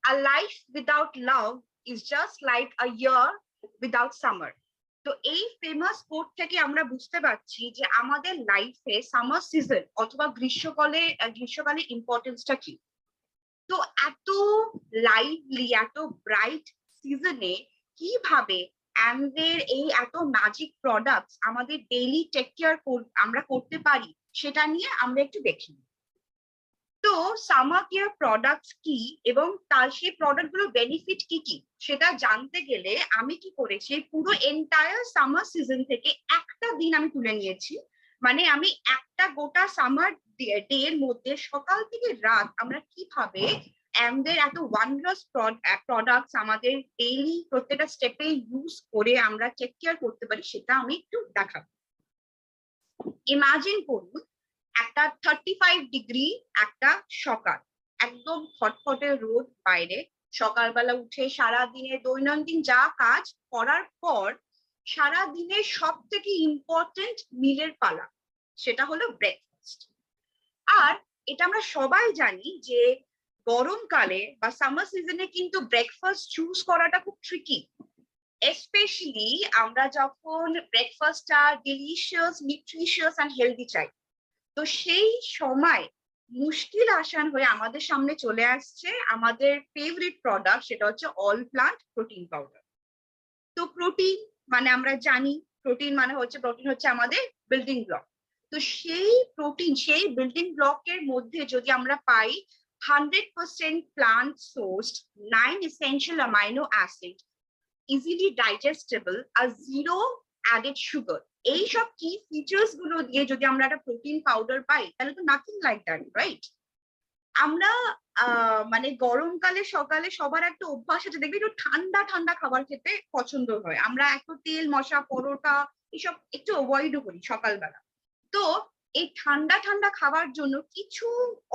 a life without love is just like a year without summer. তো এই famous coat থেকে আমরা বুঝতে পারছি যে আমাদের লাইফে সামার সিজন অথবা গ্রীষ্মকালে ইম্পর্টেন্সটা কি। তো এত লাইভলি এত ব্রাইট সিজনে কিভাবে আমাদের এই এত ম্যাজিক প্রোডাক্টস আমাদের ডেইলি টেক কেয়ার আমরা করতে পারি সেটা নিয়ে আমরা একটু দেখি। তো সামার কেয়ার প্রোডাক্টস কি এবং তার সেই প্রোডাক্ট গুলোর বেনিফিট কি কি সেটা জানতে গেলে আমি কি করেছি, পুরো এন্টায়ার সামার সিজন থেকে একটা দিন আমি তুলে নিয়েছি। মানে আমি একটা গোটা সামার ডে এর মধ্যে সকাল থেকে রাত আমরা কিভাবে আমাদের এত ওয়ান্ডারাস প্রোডাক্টস আমাদের ডেইলি প্রত্যেকটা স্টেপে ইউজ করে আমরা টেক কেয়ার করতে পারি সেটা আমি একটু দেখাবো। ইমাজিন করুন একটা 35 ডিগ্রি একটা সকাল, একদম ফটফটে রোদ বাইরে, সকালবেলা উঠে সারা দিনে দৈনন্দিন যা কাজ করার পর সারা দিনের সব থেকে ইম্পর্টেন্ট মিলের পালা, সেটা হলো ব্রেকফাস্ট। আর এটা আমরা সবাই জানি যে গরমকালে বা সামার সিজনে কিন্তু ব্রেকফাস্ট চুজ করাটা খুব ট্রিকি, এসপেশালি আমরা যখন ব্রেকফাস্টটা ডিলিশিয়াস, নিউট্রিশিয়াস এন্ড হেলদি চাই। তো সেই সময় মুশকিল আসান হয়ে আমাদের সামনে চলে আসছে আমাদের ফেভারিট প্রোডাক্ট, সেটা হচ্ছে অল প্লান্ট প্রোটিন পাউডার। তো প্রোটিন মানে আমরা জানি প্রোটিন হচ্ছে আমাদের বিল্ডিং ব্লক। তো সেই প্রোটিন, সেই বিল্ডিং ব্লকের মধ্যে যদি আমরা পাই 100% plant sourced 9 essential amino acid, easily digestible আর জিরো অ্যাডেড সুগার, এইসব কি ফিচার্স গুলো দিয়ে যদি আমরা একটা প্রোটিন পাউডার পাই তাহলে তো নাথিং লাইক দ্যাট, রাইট? আমরা মানে গরমকালে সকালে সবার একটা অভ্যাস আছে, দেখবি একটু ঠান্ডা ঠান্ডা খাবার খেতে পছন্দ হয়, আমরা একটু তেল মশলা পরোটা এসব একটু অ্যাভয়েড করি সকালবেলা। তো এই ঠান্ডা ঠান্ডা খাবার জন্য কিছু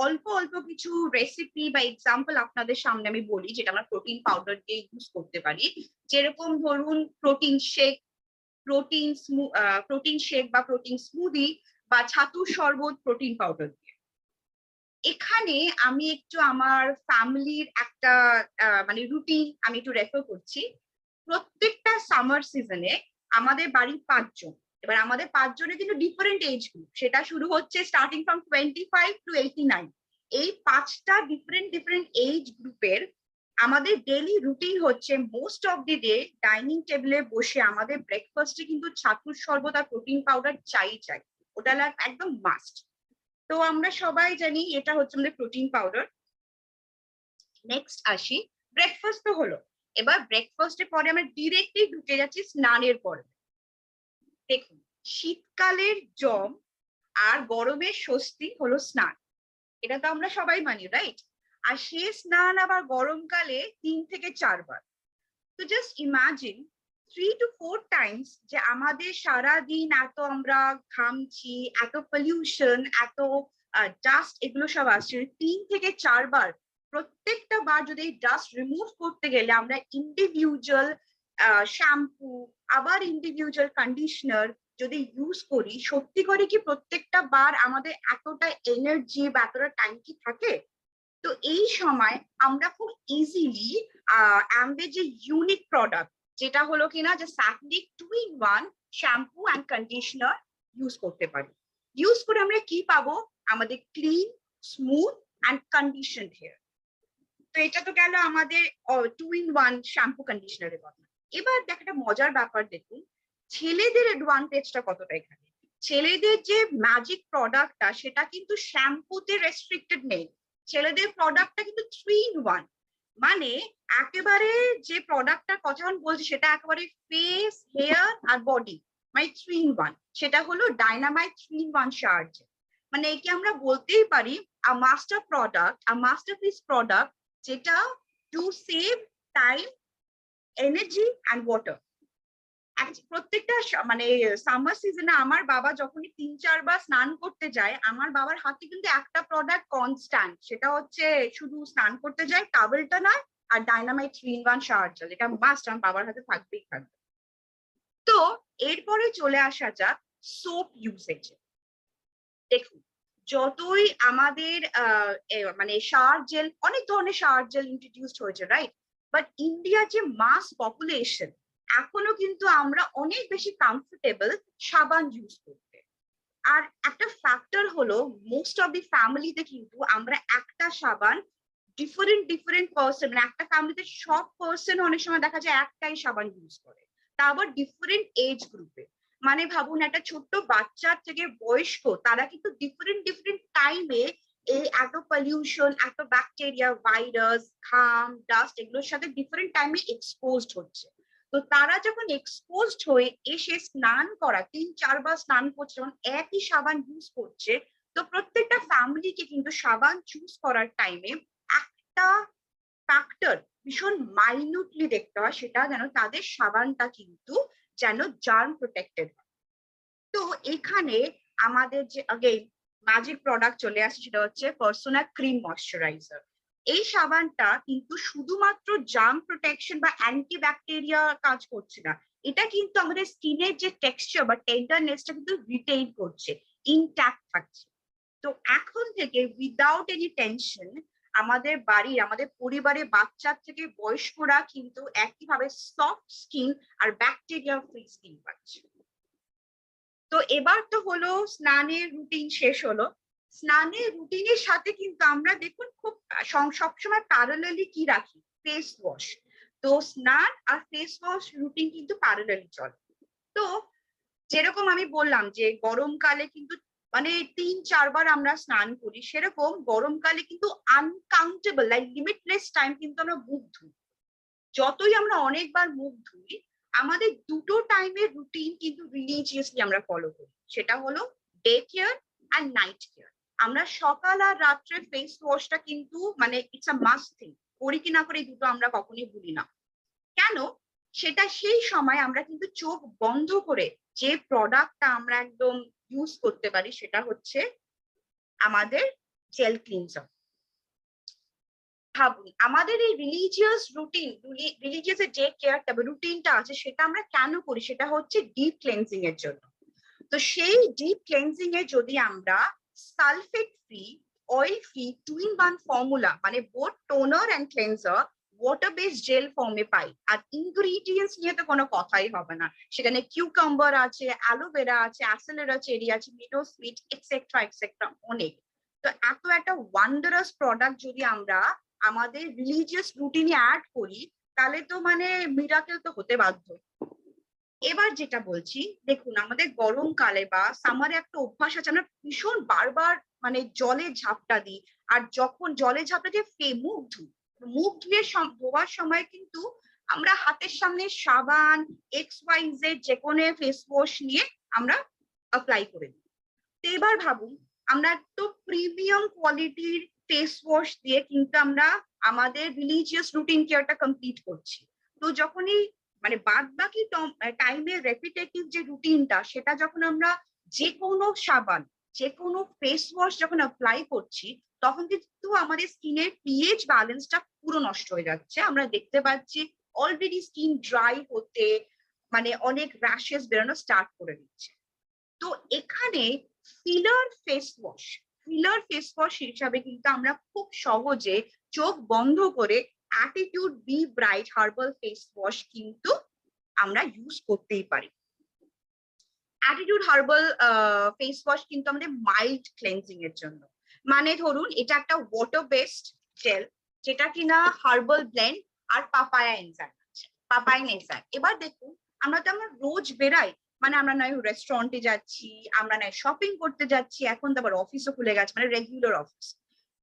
অল্প অল্প কিছু রেসিপি বা এক্সাম্পল আপনাদের সামনে আমি বলি যেটা আমরা প্রোটিন পাউডার দিয়ে ইউজ করতে পারি। যেরকম ধরুন প্রোটিন শেক বা প্রোটিন স্মুদি বা ছাতুর শরবত প্রোটিন পাউডার দিয়ে। এখানে আমি একটু আমার ফ্যামিলির একটা মানে রুটিন আমি একটু রেফার করছি। প্রত্যেকটা সামার সিজনে আমাদের বাড়ির 5 জন, এবার আমাদের 5 জনের কিন্তু ডিফারেন্ট এজ গ্রুপ, সেটা শুরু হচ্ছে স্টার্টিং ফ্রম 25 to 89। এই 5টা ডিফারেন্ট এজ গ্রুপের আমাদের ডেইলি রুটিন হচ্ছে most of the day dining টেবিলে বসে আমাদের ব্রেকফাস্টে কিন্তু ছাতুর শরবত আর প্রোটিন পাউডার চাই, ওটা একদম মাস্ট। তো আমরা সবাই জানি এটা হচ্ছে আমাদের প্রোটিন পাউডার। নেক্সট আসি, ব্রেকফাস্ট তো হলো, এবার ব্রেকফাস্টের পরে আমরা ডিরেক্টলি ঢুকে যাচ্ছি স্নানের পরে। দেখুন, শীতকালের জম আর গরমের স্বস্তি হলো স্নান, এটা তো আমরা সবাই মানি, রাইট? আর সে স্নান আবার গরমকালে 3 থেকে 4 বার। তো জাস্ট ইমাজিন 3 to 4 টাইমস যে আমাদের সারা দিন এত আমরা ঘামছি, এত পলিউশন, এত ডাস্ট, এগুলো সব আসছে 3 থেকে 4 বার। প্রত্যেকটা বার যদি ডাস্ট রিমুভ করতে গেলে আমরা ইন্ডিভিজুয়াল শ্যাম্পু আবার ইন্ডিভিজুয়াল কন্ডিশনার যদি ইউজ করি, সত্যি করে কি প্রত্যেকটা বার আমাদের এতটা এনার্জি বা এতটা টাইম কি থাকে? তো এই সময় আমরা খুব ইজিলি আমাদের যে ইউনিক প্রোডাক্ট যেটা হলো কিনা যে স্যাটলিক 2-in-1 shampoo and conditioner use করতে পারি। ইউজ করে আমরা কি পাবো? আমাদের clean, smooth and conditioned hair. তো এটা তো গেল আমাদের 2-in-1 শ্যাম্পু কন্ডিশনারের কথা। এবার একটা মজার ব্যাপার দেখুন, ছেলেদের অ্যাডভান্টেজটা কতটা এখানে। ছেলেদের যে ম্যাজিক প্রোডাক্টটা সেটা কিন্তু শ্যাম্পুতে রেস্ট্রিক্টেড নেই, ছেলেদের প্রোডাক্টটা কিন্তু 3-in-1, মানে একেবারে যে প্রোডাক্টটার কথা আমি বলছি সেটা একেবারে ফেস, হেয়ার আর বডি, মানে 3-in-1, সেটা হলো ডাইনামাইট 3-in-1 শাওয়ার জেল। মানে একে আমরা বলতেই পারি আ মাস্টারপিস প্রোডাক্ট যেটা to save time, energy and water. প্রত্যেকটা মানে সামার সিজনে আমার বাবা যখনই 3-4 বার স্নান করতে যায়, আমার বাবার হাতে কিন্তু একটা প্রোডাক্ট কনস্ট্যান্ট, সেটা হচ্ছে শুধু স্নান করতে যায় টাওয়েলটা নয়, আর ডাইনামাইট 3-in-1 শাওয়ার জেল, এটা মাস্ট আমার বাবার হাতে থাকবেই থাকবে। তো এরপরে চলে আসা যাক সোপ ইউসেজ। দেখুন, যতই আমাদের মানে শাওয়ার জেল, অনেক ধরনের শাওয়ার জেল ইন্ট্রোডিউসড হয়েছে, রাইট? বাট ইন্ডিয়া যে মাস পপুলেশন, এখনো কিন্তু আমরা অনেক বেশি কমফোর্টেবল সাবান ইউজ করতে। আর একটা ফ্যাক্টর হলো, মোস্ট অফ দি ফ্যামিলিতে কিন্তু আমরা একটা সাবান ডিফারেন্ট ডিফারেন্ট পার্সন, মানে একটা ফ্যামিলিতে সব পার্সন অনেক সময় দেখা যায় একটাই সাবান ইউজ করে, তা আবার ডিফারেন্ট এজ গ্রুপে। মানে ভাবুন, একটা ছোট্ট বাচ্চার থেকে বয়স্ক, তারা কিন্তু ডিফারেন্ট ডিফারেন্ট টাইমে এই এত পলিউশন, এত ব্যাকটেরিয়া, ভাইরাস, ঘাম, ডাস্ট এগুলোর সাথে ডিফারেন্ট টাইমে এক্সপোজড হচ্ছে। তো তারা যখন এক্সপোজড হয়ে এসে স্নান করা, 3-4 বার স্নান করছে, যখন একই সাবান ইউজ করছে, তো প্রত্যেকটা ফ্যামিলিকে কিন্তু সাবান চুজ করার টাইমে একটা ফ্যাক্টর ভীষণ মাইনিউটলি দেখতে হয়, সেটা যেন তাদের সাবানটা কিন্তু যেন জার্ম প্রোটেক্টেড। তো এখানে আমাদের যে আগেই ম্যাজিক প্রোডাক্ট চলে আসে, সেটা হচ্ছে পার্সোনা ক্রিম ময়শ্চারাইজার। এই সাবানটা কিন্তু শুধুমাত্র জার্ম প্রোটেকশন বা অ্যান্টি ব্যাকটেরিয়া কাজ করছে না, এটা কিন্তু আমাদের স্কিনের যে টেক্সচার বা টেন্ডারনেসটা কিন্তু রিটেইন করছে, ইনট্যাক্ট থাকছে। তো এখন থেকে উইদাউট এনি টেনশন আমাদের বাড়ির, আমাদের পরিবারের বাচ্চার থেকে বয়স্করা কিন্তু একইভাবে সফট স্কিন আর ব্যাকটেরিয়া ফ্রি স্কিন পাচ্ছে। তো এবার তো হলো স্নানের রুটিন শেষ হলো। স্নানের রুটিনের সাথে কিন্তু আমরা দেখুন খুব সবসময় প্যারালালি কি রাখি, ফেস ওয়াশ। তো স্নান আর ফেস ওয়াশ রুটিন কিন্তু প্যারালালি চলে। তো যেরকম আমি বললাম যে গরমকালে কিন্তু মানে 3-4 বার আমরা স্নান করি, সেরকম গরমকালে কিন্তু আনকাউন্টেবল, লাইক লিমিটলেস টাইম কিন্তু আমরা মুখ ধুই। যতই আমরা অনেকবার মুখ ধুই, আমাদের দুটো টাইমের রুটিন কিন্তু রিলিজিয়াসলি আমরা ফলো করি, সেটা হলো day care and night care. আমরা সকাল আর রাত্রে ফেস ওয়াশটা কিন্তু মানে ইটস আ মাস্ট থিং, করি কি না করি দুটো আমরা কখনোই ভুলি না। কেন? সেটা সেই সময় আমরা কিন্তু চোখ বন্ধ করে যে প্রোডাক্টটা আমরা একদম ইউজ করতে পারি, সেটা হচ্ছে আমাদের জেল ক্লিনজার। ভাবুন, আমাদের এই রিলিজিয়াস রুটিন, রিলিজিয়াস যে কেয়ারটা বা রুটিনটা আছে, সেটা আমরা কেন করি? সেটা হচ্ছে ডিপ ক্লেন্সিং এর জন্য। তো সেই ডিপ ক্লেন্সিং এ যদি আমরা sulphate free, oil free, 2-in-1 formula, মানে both toner and cleanser water base gel ফর্মে পাই, আর ইনগ্রিডিয়েন্টস নিয়ে তো কোনো কথাই হবে না, সেখানে কিউকাম্বার আছে, অ্যালোভেরা আছে, অ্যাসেলেরা চেরি আছে, মিডো সুইট এক্সেট্রা এক্সেট্রা অনেক। তো এত একটা ওয়ান্ডারাস প্রোডাক্ট যদি আমরা আমাদের রিলিজিয়াস রুটিনে অ্যাড করি, তাহলে তো মানে মিরাকেল তো হতে বাধ্য। এবার যেটা বলছি, দেখুন আমাদের গরমকালে বা সামারে একটা অভ্যাস আছে, আমরা ভীষণ বারবার মানে জলে ঝাপটা দিই। আর যখন জলে ঝাপটা দিয়ে মুখ ধুই, মুখ ধুয়ে ধোয়ার সময় কিন্তু আমরা হাতের সামনে সাবান, XYZ যে কোনো ফেস ওয়াশ নিয়ে আমরা অ্যাপ্লাই করে দিই। তো এবার ভাবুন, আমরা তো প্রিমিয়াম কোয়ালিটির ফেস ওয়াশ দিয়ে কিন্তু আমরা আমাদের রিলিজিয়াস রুটিন কেয়ারটা কমপ্লিট করছি। তো যখনই মানে বাদ বাকি টাইমের রেপিটেটিভ যে রুটিনটা, সেটা যখন আমরা যে কোনো সাবান, যে কোনো ফেস ওয়াশ যখন অ্যাপ্লাই করছি, তখন কিন্তু আমাদের স্কিনের পিএইচ ব্যালেন্সটা পুরো নষ্ট হয়ে যাচ্ছে। আমরা দেখতে পাচ্ছি অলরেডি স্কিন ড্রাই হতে, মানে অনেক র্যাশেস বেরোনো স্টার্ট করে দিচ্ছে। তো এখানে ফিলার ফেস ওয়াশ হিসাবে কিন্তু আমরা খুব সহজে চোখ বন্ধ করে attitude be bright herbal face wash কিন্তু আমরা ইউজ করতেই পারি। অ্যাটিটিউড হার্বাল ফেস ওয়াশ কিন্তু আমাদের মাইল্ড ক্লেন্সিং এর জন্য। মানে ধরুন, এটা একটা ওয়াটার বেসড জেল, যেটা কিনা হার্বাল ব্লেন্ড আর পাপায়া এনজাইম আছে, পাপাইন এনজাইম। এবার দেখুন, আমরা রোজ বেরাই, মানে আমরা নয় রেস্টুরেন্টে যাচ্ছি, আমরা নয় শপিং করতে যাচ্ছি, এখন তো আবার অফিসও খুলে গেছে, মানে রেগুলার অফিস।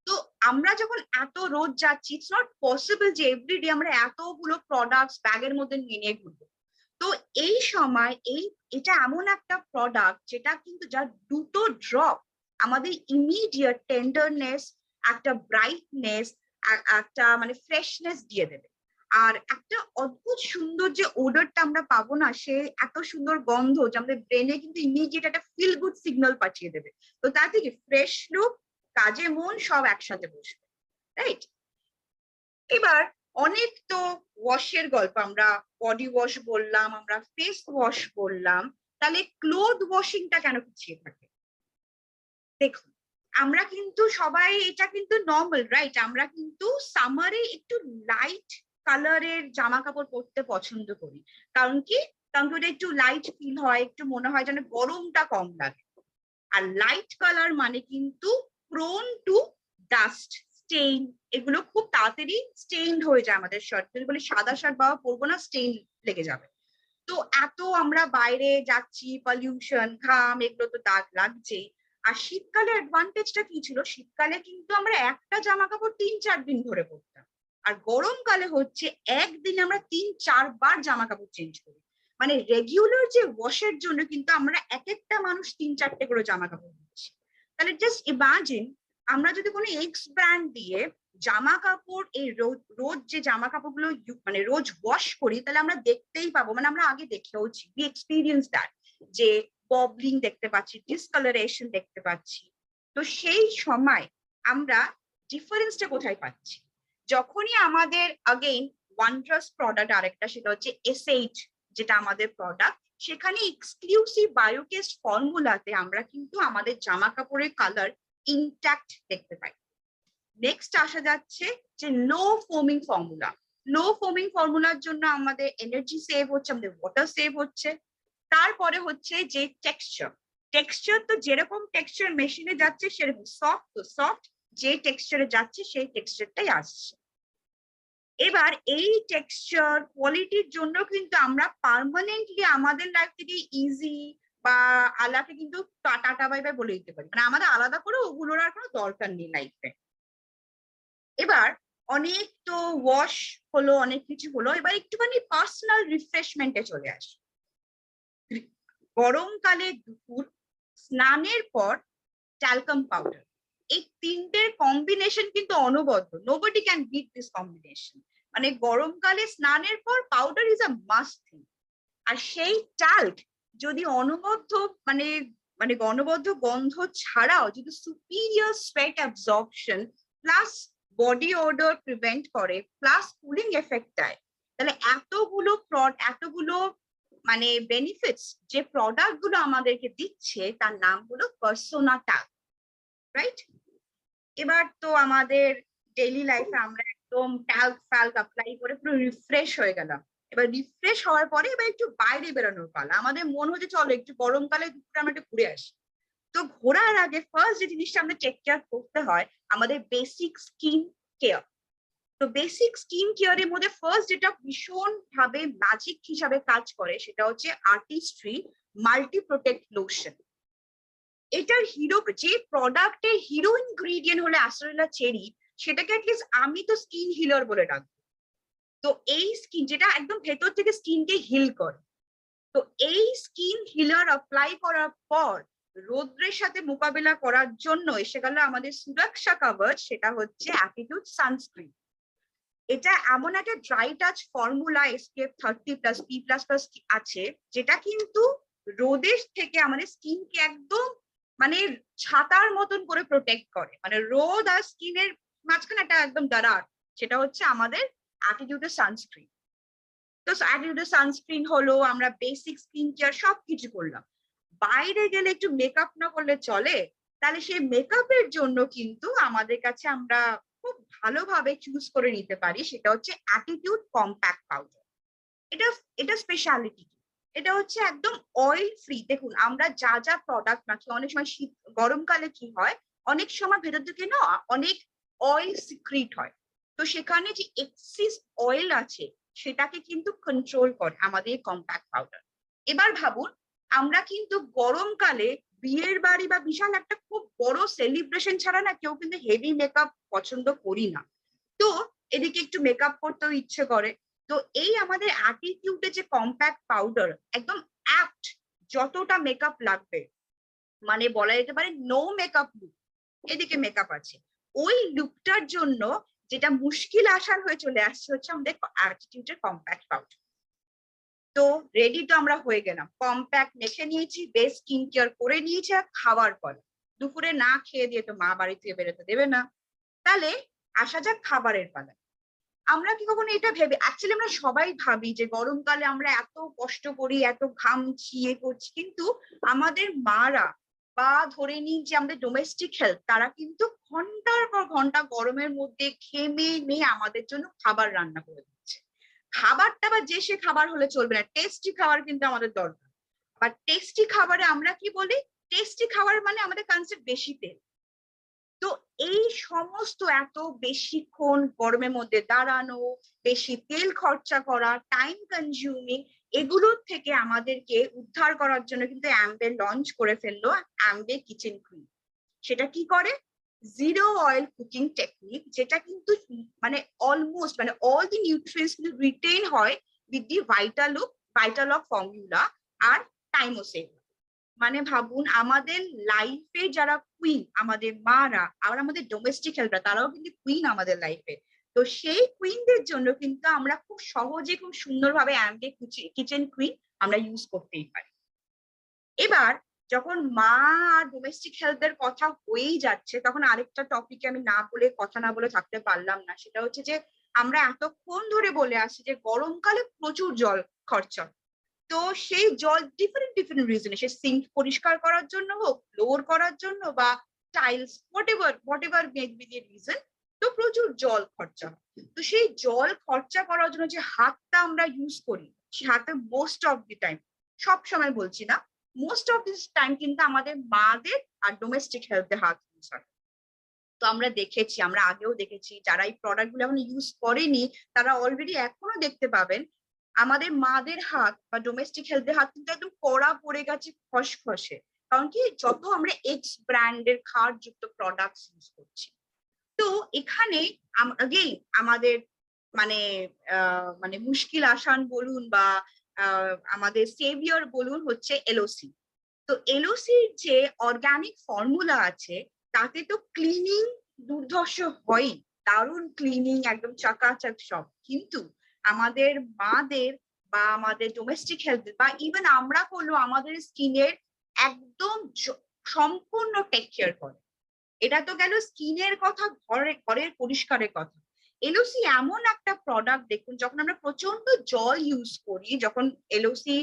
তো আমরা যখন এত রোজ যাচ্ছি, ইটস নট পসিবল যে এভরিডে আমরা এতগুলো প্রোডাক্টস ব্যাগের মধ্যে নিয়ে নিয়ে ঘুরবো। তো এই সময় এটা এমন একটা প্রোডাক্ট যেটা কিন্তু যার দুটো ড্রপ আমাদের ইমিডিয়েট টেন্ডারনেস, একটা ব্রাইটনেস, একটা মানে ফ্রেশনেস দিয়ে দেবে। আর একটা অদ্ভুত সুন্দর যে ওডারটা আমরা পাবো না, সে এত সুন্দর গন্ধ যে আমাদের ব্রেনে কিন্তু ইমিডিয়েট একটা ফিল গুড সিগন্যাল পাঠিয়ে দেবে। তো তার থেকে ফ্রেশ লুক, কাজে মন সব একসাথে বসবে, রাইট? এবার অনেক তো ওয়াশের গল্প, আমরা বডি ওয়াশ বললাম, আমরা ফেস ওয়াশ বললাম, তাহলে ক্লোথ ওয়াশিংটা কেন পিছিয়ে থাকে? দেখুন, আমরা কিন্তু সবাই, এটা কিন্তু নর্মাল, রাইট? আমরা কিন্তু সামারে একটু লাইট কালারের জামা কাপড় পরতে পছন্দ করি। কারণ কি? কারণ কি ওটা একটু লাইট ফিল হয়, একটু মনে হয় যেন গরমটা কম লাগে। আর লাইট কালার মানে কিন্তু প্রোন টু ডাস্ট স্টেইন, এগুলো খুব তাড়াতাড়ি স্টেইনড হয়ে যায় আমাদের শার্ট। যদি বলি সাদা শার্ট বাবা পরবো না, স্টেইন লেগে যাবে। তো এত আমরা বাইরে যাচ্ছি, পলিউশন, ঘাম, এগুলো তো দাগ লাগছেই। আর শীতকালে অ্যাডভান্টেজটা কি ছিল? শীতকালে কিন্তু আমরা একটা জামা কাপড় 3-4 দিন ধরে পরতাম। আর গরমকালে হচ্ছে একদিন আমরা 3-4 বার জামা কাপড় চেঞ্জ করি। মানে রেগুলার যে ওয়াশের জন্য কিন্তু আমরা এক একটা মানুষ 3-4টে করে জামা কাপড় দিচ্ছি। তাহলে জাস্ট ইমাজিন, আমরা যদি কোনো এক্স ব্র্যান্ড দিয়ে জামা কাপড়, এই রোজ যে জামা কাপড়গুলো মানে রোজ ওয়াশ করি, তাহলে আমরা দেখতেই পাবো, মানে আমরা আগে দেখেওছি, উই এক্সপিরিয়েন্স দ্যাট, যে ববলিং দেখতে পাচ্ছি, ডিসকালারেশন দেখতে পাচ্ছি। তো সেই সময় আমরা ডিফারেন্সটা কোথায় পাচ্ছি? যখনই আমাদের अगेन ওয়ান্ডারস প্রোডাক্ট আরেকটা, সেটা হচ্ছে S8, যেটা আমাদের প্রোডাক্ট, সেখানে এক্সক্লুসিভ বায়োকেস্ট ফর্মুলাতে আমরা কিন্তু আমাদের জামা কাপড়ের কালার ইনট্যাক্ট দেখতে পাই। নেক্সট আসা যাচ্ছে যে লো ফোমিং ফর্মুলা। লো ফোমিং ফর্মুলার জন্য আমাদের এনার্জি সেভ হচ্ছে, আমাদের ওয়াটার সেভ হচ্ছে। তারপরে হচ্ছে যে টেক্সচার, টেক্সচার তো যেরকম টেক্সচার মেশিনে যাচ্ছে সেরকম সফট, তো সফট যে টেক্সচারে যাচ্ছে সেই টেক্সচারটাই আসছে। এবার এই টেক্সচার কোয়ালিটির জন্য কিন্তু আমরা পার্মানেন্টলি আমাদের লাইফ থেকে ইজি বা আলাকে কিন্তু টাটা বাই বাই বলে দিতে পারি, মানে আমাদের আলাদা করে ওগুলোর আর কোনো দরকার নেই লাইফে। এবার অনেক তো ওয়াশ হলো, অনেক কিছু হলো, এবার একটুখানি পার্সোনাল রিফ্রেশমেন্টে চলে আসি। গরমকালে দুপুর স্নানের পর ট্যালকাম পাউডার, এই তিনটের কম্বিনেশন কিন্তু অনবদ্য, nobody can beat this combination. মানে গরমকালে স্নানের পর powder is a must thing. আর সেই ট্যাল্ক যদি অনবদ্য মানে মানে গণবদ্ধ গন্ধ ছাড়াও যদি superior sweat absorption plus body odour prevent করে, প্লাস কুলিং এফেক্ট দেয়, তাহলে এতগুলো মানে বেনিফিটস যে প্রোডাক্ট গুলো আমাদেরকে দিচ্ছে, তার নাম হলো পার্সোনা ট্যাল্ক, রাইট? এবার তো আমাদের ডেইলি লাইফে আমরা একদম ট্যাল্ক ফ্যাল্ক অ্যাপ্লাই করে পুরো রিফ্রেশ হয়ে গেলাম। এবার রিফ্রেশ হওয়ার পরে এবার একটু বাইরে বেরোনোর পালা। আমাদের মন হচ্ছে চলো একটু গরমকালে দুপুরে আমরা একটু ঘুরে আসি। তো ঘোরার আগে ফার্স্ট যে জিনিসটা আমাদের টেক কেয়ার করতে হয়, আমাদের বেসিক স্কিন কেয়ার। তো বেসিক স্কিন কেয়ারের মধ্যে ফার্স্ট যেটা ভীষণ ভাবে ম্যাজিক হিসাবে কাজ করে, সেটা হচ্ছে আর্টিস্ট্রি মাল্টি প্রোটেক্ট লোশন। এটার হিরো, যে প্রোডাক্টের হিরো ইনগ্রিডিয়েন্ট হলো অ্যাস্টারেলা চেরি, সেটাকে অ্যাটলিস্ট আমি তো স্কিন হিলার বলে ডাকবো। তো এই স্কিন যেটা একদম ভেতর থেকে স্কিনকে হিল করে, তো এই স্কিন হিলার অ্যাপ্লাই করার পর রোদ্রের সাথে মোকাবিলা করার জন্য এসে গেল আমাদের সুরক্ষা কভার, সেটা হচ্ছে অ্যাটিটিউড সানস্ক্রিন। এটা এমন একটা dry touch formula SPF 30+ P++ আছে, যেটা কিন্তু রোদের থেকে আমাদের স্কিনকে একদম মানে ছাতার মতন করে প্রোটেক্ট করে। মানে রোদ আর স্কিনের মাঝখানে একটা একদম দাঁড়ার, সেটা হচ্ছে আমাদের অ্যাটিটিউডের সানস্ক্রিন। তো অ্যাটিটিউডের সানস্ক্রিন হলো, আমরা বেসিক স্কিন কেয়ার সবকিছু করলাম। বাইরে গেলে একটু মেকআপ না করলে চলে, তাহলে সেই মেকআপের জন্য কিন্তু আমাদের কাছে আমরা খুব ভালোভাবে চুজ করে নিতে পারি, সেটা হচ্ছে অ্যাটিটিউড কম্প্যাক্ট পাউডার। এটা এটা স্পেশালিটি, এটা হচ্ছে একদম অয়েল ফ্রি। দেখুন আমরা যা যা প্রোডাক্ট রাখি, অনেক সময় শীত গরমকালে কি হয়, অনেক সময় ভেতর থেকে না অনেক অয়েল সিক্রিট হয়। তো সেখানে যে এক্সিস অয়েল আছে সেটাকে কিন্তু কন্ট্রোল করে আমাদের কম্প্যাক্ট পাউডার। এবার ভাবুন, আমরা কিন্তু গরমকালে বিয়ের বাড়ি বা বিশাল একটা খুব বড় সেলিব্রেশন ছাড়া না কেউ কিন্তু হেভি মেকআপ পছন্দ করি না। তো এদিকে একটু মেকআপ করতেও ইচ্ছে করে। তো এই আমাদের অ্যাটিটিউডে যে কম্প্যাক্ট পাউডার একদম অ্যাপ্ট, যতটা মেকআপ লাগবে, মানে বলা যেতে পারে নো মেকআপ লুক, এদিকে মেকআপ আছে, ওই লুকটার জন্য যেটা মুশকিল আসান হয়ে চলে আসছে হচ্ছে আমাদের অ্যাটিটিউডের কম্প্যাক্ট পাউডার। তো রেডি তো আমরা হয়ে গেলাম, কম্প্যাক্ট মেখে নিয়েছি, বেস স্কিন কেয়ার করে নিয়েছি, আর খাওয়ার পর দুপুরে না খেয়ে দিয়ে তো মা বাড়ি থেকে বেরোতে দেবে না। তাহলে আসা যাক খাবারের পালা। আমরা কি কখনো এটা ভেবে, অ্যাকচুয়ালি আমরা সবাই ভাবি যে গরমকালে আমরা এত কষ্ট করি, এত ঘামছি, করছি, কিন্তু আমাদের মারা বা ধরে নিই যে আমাদের ডোমেস্টিক হেলথ, তারা কিন্তু ঘন্টার পর ঘন্টা গরমের মধ্যে ঘেমে নিয়ে আমাদের জন্য খাবার রান্না করে দিচ্ছে। খাবারটা বা যে সে খাবার হলে চলবে না, টেস্টি খাবার কিন্তু আমাদের দরকার। আর টেস্টি খাবারে আমরা কি বলি, টেস্টি খাবার মানে আমাদের কনসেপ্ট বেশি তেল। তো এই সমস্ত এত বেশিক্ষণ গরমের মধ্যে দাঁড়ানো, বেশি তেল খরচা করা, টাইম কনজিউমিং, এগুলোর থেকে আমাদেরকে উদ্ধার করার জন্য কিন্তু অ্যাম্বে লঞ্চ করে ফেললো অ্যাম্বে কিচেন কুইন। সেটা কি করে, জিরো অয়েল কুকিং টেকনিক, যেটা কিন্তু মানে অলমোস্ট মানে অল দি নিউট্রিয়েন্টস কিন্তু রিটেইন হয় উইথ দি ভাইটালক ফর্মুলা, আর টাইমও সেভ। মানে ভাবুন, আমাদের লাইফে যারা কুইন, আমাদের মারা, আর আমাদের ডোমেস্টিক হেল্পার, তারাও কিন্তু কুইন আমাদের লাইফে। তো সেই কুইনদের জন্য কিন্তু আমরা খুব সহজে, খুব সুন্দরভাবে অ্যাম্বে কিচেন কুইন আমরা ইউজ করতেই পারি। এবার যখন মা আর ডোমেস্টিক হেলথের কথা হয়েই যাচ্ছে, তখন আরেকটা টপিকে আমি কথা না বলে থাকতে পারলাম না। সেটা হচ্ছে যে আমরা এতক্ষণ ধরে বলে আসছি যে গরমকালে প্রচুর জল খরচা। তো সেই জল ডিফারেন্ট ডিফারেন্ট রিজনে, সে সিঙ্ক পরিষ্কার করার জন্য হোক, ফ্লোর করার জন্য, বা tiles, what ever be the reason, তো প্রচুর জল খরচা। তো সেই জল খরচা করার জন্য যে হাতটা আমরা ইউজ করি, সে হাতে মোস্ট অফ দি টাইম, সব সময় বলছি না, মোস্ট অফ দিস টাইম কিন্তু আমাদের মাদের আর ডোমেস্টিক হেলথে হাত ইউজ হয়। তো আমরা দেখেছি, আমরা আগেও দেখেছি, যারা এই প্রোডাক্ট গুলো এখন ইউজ করেনি তারা অলরেডি এখনো দেখতে পাবেন আমাদের মাদের হাত বা ডোমেস্টিক হেলথের হাত কিন্তু একদম কড়া পড়ে গেছে, খসখসে। কারণ কি, যত আমরা এক্স ব্র্যান্ডের খাওয়ার যুক্ত প্রোডাক্ট ইউজ করছি। তো এখানে আগেই আমাদের মানে মানে মুশকিল আসান বলুন বা আমাদের সেভিয়র বলুন হচ্ছে এলওসি। তো এলওসির যে অর্গানিক ফর্মুলা আছে, তাতে তো ক্লিনিং দুর্ধর্ষ হয়, দারুণ ক্লিনিং, একদম চাকাচাক সব। কিন্তু আমাদের মাদের বা আমাদের ডোমেস্টিক হেলথ বা ইভেন আমরা হলো আমাদের স্কিনের একদম সম্পূর্ণ টেক কেয়ার করে। এটা তো গেল স্কিনের কথা, ঘরের পরিষ্কারের কথা। এলওসি এমন একটা প্রোডাক্ট, দেখুন যখন আমরা প্রচন্ড জল ইউজ করি, যখন এলওসি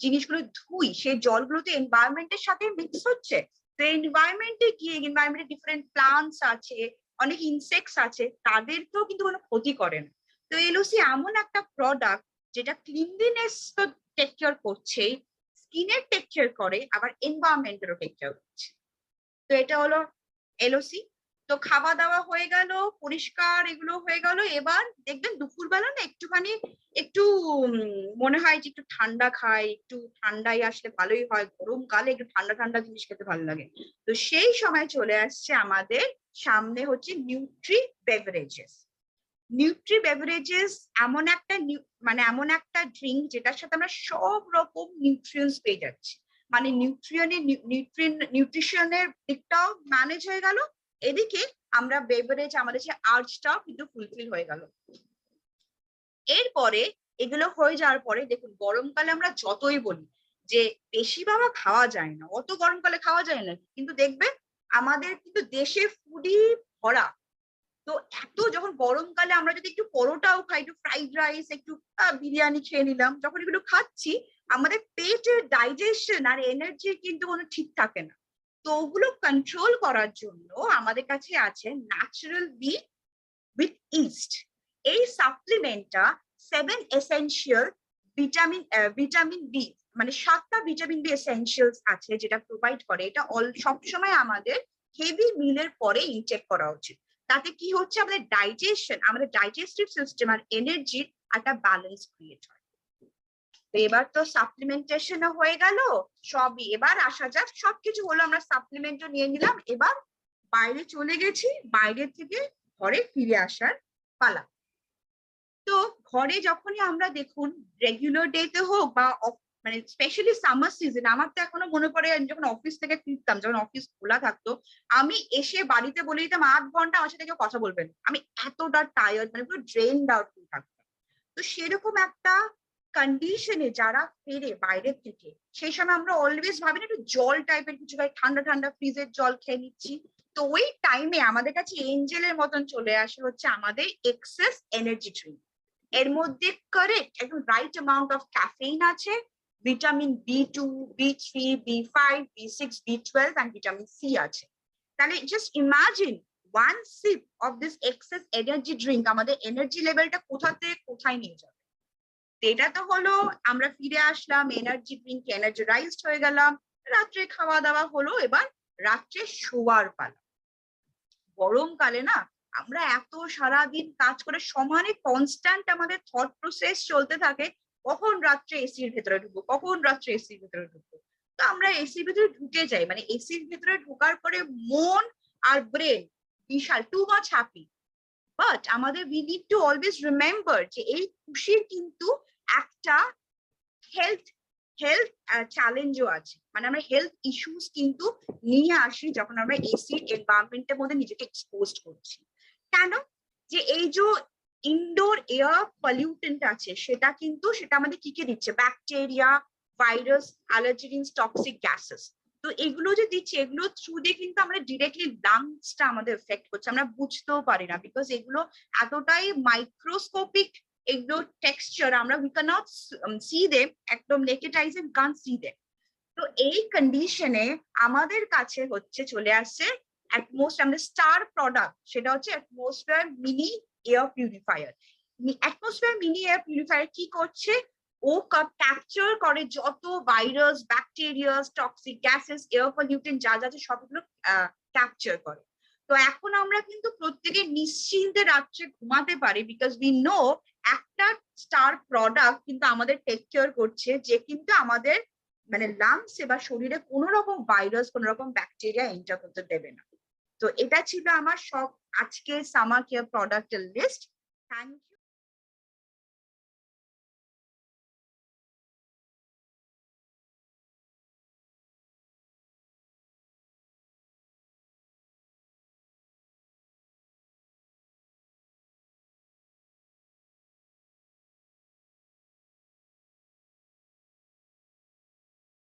জিনিসগুলো ধুই, সেই জলগুলো তো এনভায়রনমেন্টের সাথে মিক্স হচ্ছে। তো এনভায়রনমেন্টে গিয়ে, এনভায়রনমেন্টে ডিফারেন্ট প্লান্টস আছে, অনেক ইনসেক্টস আছে, তাদেরকেও কিন্তু কোনো ক্ষতি করে না। তো এলওসি এমন একটা প্রোডাক্ট যেটা ক্লিনলিনেস তো টেক কেয়ার করছেই, স্কিনের টেক কেয়ার করে, আবার এনভায়রনমেন্টেরও টেক কেয়ার করছে। তো এটা হলো এলওসি। তো খাওয়া দাওয়া হয়ে গেল, পরিষ্কার এগুলো হয়ে গেল। এবার দেখবেন দুপুরবেলা না একটু মনে হয় যে একটু ঠান্ডা খাই, একটু ঠান্ডাই আসলে ভালোই হয়, গরমকালে একটু ঠান্ডা ঠান্ডা জিনিস খেতে ভালো লাগে। তো সেই সময় চলে আসছে আমাদের সামনে হচ্ছে নিউট্রি বেভারেজেস। নিউট্রি বেভারেজেস এমন একটা ড্রিঙ্ক যেটার সাথে আমরা সব রকম নিউট্রিয়েন্টস পেয়ে যাচ্ছি। মানে নিউট্রিশনের দিকটাও ম্যানেজ হয়ে গেল, এদিকে আমরা বেভারেজ, আমাদের যে আর্জটাও কিন্তু ফুলফিল হয়ে গেল। এরপরে এগুলো হয়ে যাওয়ার পরে দেখুন, গরমকালে আমরা যতই বলি যে বেশি বাবা খাওয়া যায় না, অত গরমকালে খাওয়া যায় না, কিন্তু দেখবে আমাদের কিন্তু দেশে ফুডি ভরা। তো এত যখন গরমকালে আমরা যদি একটু পরোটাও খাই, একটু ফ্রাইড রাইস, একটু বিরিয়ানি খেয়ে নিলাম, যখন এগুলো খাচ্ছি আমাদের পেটের ডাইজেশন আর এনার্জি কিন্তু কোনো ঠিক থাকে না। তো ওগুলো কন্ট্রোল করার জন্য আমাদের কাছে আছে ন্যাচারাল বি উইথ ইস্ট। এই সাপ্লিমেন্টটা 7 এসেনশিয়াল ভিটামিন বি, মানে 7টা ভিটামিন বি এসেনশিয়ালস আছে যেটা প্রোভাইড করে। এটা সবসময় আমাদের হেভি মিলের পরে ইনটেক করা উচিত। তাতে কি হচ্ছে, আমাদের ডাইজেশন, আমাদের ডাইজেস্টিভ সিস্টেম আর এনার্জির একটা ব্যালেন্স ক্রিয়েট হয়। তো এবার তো সাপ্লিমেন্টেশনও হয়ে গেল সবই। এবার আসা যাক, সবকিছু হলো, আমরা সাপ্লিমেন্টও নিয়ে নিলাম, এবার বাইরে চলে গেছি, বাইরে থেকে ঘরে ফিরে আসার পালা। তো ঘরে যখনই আমরা দেখুন রেগুলার ডেতে হোক বা মানে স্পেশালি সামার সিজন, আমার তো এখনো মনে পড়ে আমি যখন অফিস থেকে ফিরতাম, যখন অফিস খোলা থাকতো, আমি এসে বাড়িতে বলে দিতাম 8 ঘন্টা আমার সাথে কেউ কথা বলবেন, আমি এতটা টায়ার্ড, মানে পুরো ড্রেনড আউট থাকতাম। তো সেরকম একটা কন্ডিশনে যারা ফেরে বাইরের থেকে, সেই সময় আমরা অলওয়েজ ভাবি না একটু জল টাইপের কিছু খাই, ঠান্ডা ঠান্ডা ফ্রিজের জল খেয়ে নিচ্ছি। তো ওই টাইমে আমাদের কাছে এঞ্জেলের মতন চলে আসে হচ্ছে আমাদের এক্সেস এনার্জি ড্রিঙ্ক। এর মধ্যে কারেক্ট একদম রাইট অ্যামাউন্ট অফ ক্যাফেইন আছে, vitamin B2, B3, B5, B6, B12 and vitamin C আছে। তাহলে just imagine one sip of this excess energy drink আমাদের এনার্জি লেভেলটা কোথা থেকে কোথায় নিয়ে যাবে। এটা তো হলো আমরা ফিরে আসলাম, এনার্জি ড্রিঙ্ক এনার্জাইজড হয়ে গেলাম, রাত্রে খাওয়া দাওয়া হলো, এবার রাত্রে শোয়ার পালা। গরমকালে না আমরা এত সারাদিন কাজ করে সমানে কনস্ট্যান্ট আমাদের থট প্রসেস চলতে থাকে, কখন রাত্রে এসির ভেতরে ঢুকবো, কখন রাত্রে এসির ভেতরে ঢুকবো। তো আমরা এসির ভেতরে ঢুকে যাই, মানে এসির ভেতরে ঢোকার পরে মন আর ব্রেন বিশাল টু মাচ হ্যাপি। বাট আমাদের we need to always remember যে এই খুশির কিন্তু একটা হেলথ হেলথ চ্যালেঞ্জও আছে, মানে আমরা হেলথ ইস্যুস কিন্তু নিয়ে আসি যখন আমরা এসির এনভায়রনমেন্টের মধ্যে নিজেকে এক্সপোজ করছি। কেন? যে এই যে ইনডোর এয়ার পলিউটেন্ট আছে সেটা কিন্তু সেটা আমাদের কি কি দিচ্ছে, ব্যাকটেরিয়া, ভাইরাস, অ্যালার্জেনিনস, টক্সিক গ্যাসেস। তো এগুলো যে দিচ্ছে এগুলো থ্রু দিয়ে কিন্তু আমরা ডিরেক্টলি লাংসটা আমাদের এফেক্ট করছে, আমরা বুঝতেও পারি না, বিকজ এগুলো এতটাই মাইক্রোস্কোপিক, এগুলো টেক্সচার আমরা we can not see them, একদম naked eyes and can't see them. তো এই কন্ডিশনে আমাদের কাছে হচ্ছে চলে আসছে আমাদের স্টার প্রোডাক্ট, সেটা হচ্ছে atmosphere mini air purifier. Atmosphere mini air purifier কি করছে, ও ক্যাপচার করে যত virus, bacteria, toxic gases, air pollutant যা যা আছে সবগুলো ক্যাপচার করে। তো এখন আমরা কিন্তু প্রত্যেকে নিশ্চিন্তে রাত্রে ঘুমাতে পারি, বিকজ উই নো একটা স্টার প্রোডাক্ট কিন্তু আমাদের টেক কেয়ার করছে, যে কিন্তু আমাদের মানে লাংস বা শরীরে কোনো রকম ভাইরাস, কোনো রকম ব্যাকটেরিয়া এন্টার করতে দেবে না। তো এটা ছিল আমার সব আজকে সামার কেয়ার প্রোডাক্টের লিস্ট। Thank you.